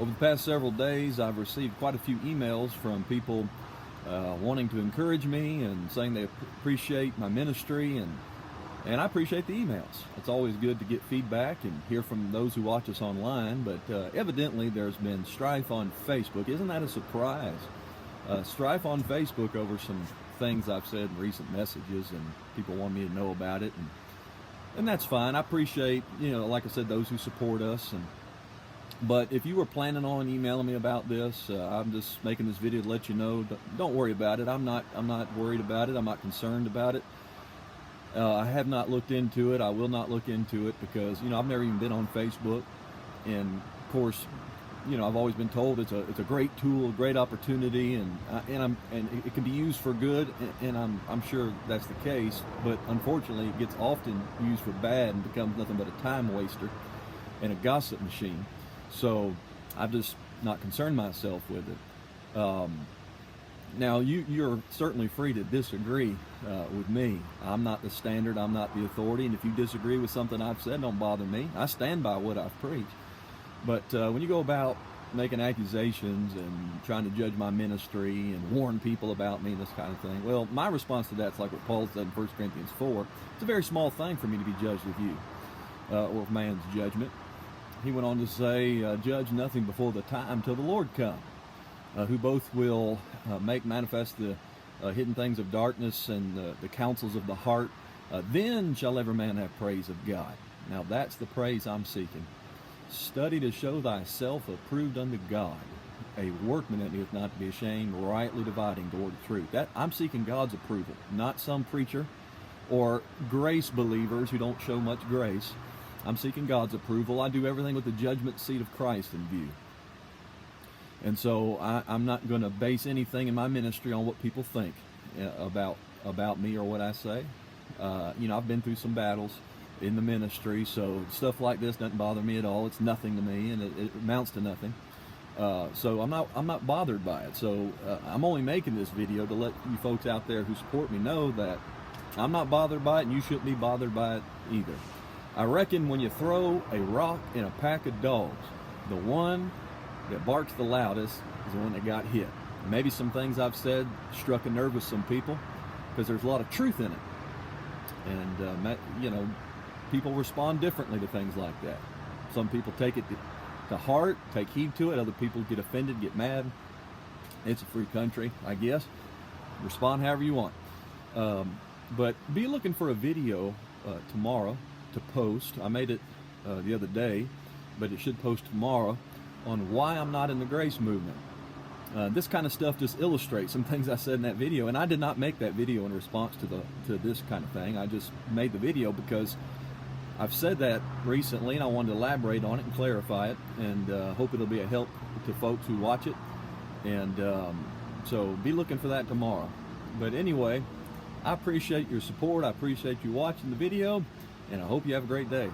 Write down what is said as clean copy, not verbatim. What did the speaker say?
Over the past several days, I've received quite a few emails from people wanting to encourage me and saying they appreciate my ministry, and I appreciate the emails. It's always good to get feedback and hear from those who watch us online, but evidently there's been strife on Facebook. Isn't that a surprise? Strife on Facebook over some things I've said in recent messages, and people want me to know about it, and that's fine. I appreciate, like I said, those who support us. But if you were planning on emailing me about this, I'm just making this video to let you know, don't worry about it. I'm not worried about it. I'm not concerned about it. I have not looked into it. I will not look into it because, I've never even been on Facebook. And of course, I've always been told it's a great tool, a great opportunity, and it can be used for good, and I'm sure that's the case. But unfortunately, it gets often used for bad and becomes nothing but a time waster and a gossip machine. So I've just not concerned myself with it. Now, you're certainly free to disagree with me. I'm not the standard. I'm not the authority. And if you disagree with something I've said, don't bother me. I stand by what I've preached. But when you go about making accusations and trying to judge my ministry and warn people about me and this kind of thing, well, my response to that's like what Paul said in 1 Corinthians 4. It's a very small thing for me to be judged with you or of man's judgment. He went on to say, judge nothing before the time till the Lord come, who both will make manifest the hidden things of darkness and the counsels of the heart. Then shall every man have praise of God. Now that's the praise I'm seeking. Study to show thyself approved unto God, a workman that needeth not to be ashamed, rightly dividing the word of truth. That I'm seeking God's approval, not some preacher or grace believers who don't show much grace. I'm seeking God's approval. I do everything with the judgment seat of Christ in view. And so I'm not going to base anything in my ministry on what people think about me or what I say. I've been through some battles in the ministry, so stuff like this doesn't bother me at all. It's nothing to me, and it amounts to nothing. So I'm not bothered by it. So I'm only making this video to let you folks out there who support me know that I'm not bothered by it, and you shouldn't be bothered by it either. I reckon when you throw a rock in a pack of dogs, the one that barks the loudest is the one that got hit. Maybe some things I've said struck a nerve with some people because there's a lot of truth in it. And, people respond differently to things like that. Some people take it to heart, take heed to it. Other people get offended, get mad. It's a free country, I guess. Respond however you want. But be looking for a video tomorrow to post. I made it the other day, but it should post tomorrow on why I'm not in the grace movement. This kind of stuff just illustrates some things I said in that video, and I did not make that video in response to this kind of thing. I just made the video because I've said that recently, and I wanted to elaborate on it and clarify it, and hope it'll be a help to folks who watch it. And so be looking for that tomorrow. But anyway, I appreciate your support. I appreciate you watching the video, and I hope you have a great day.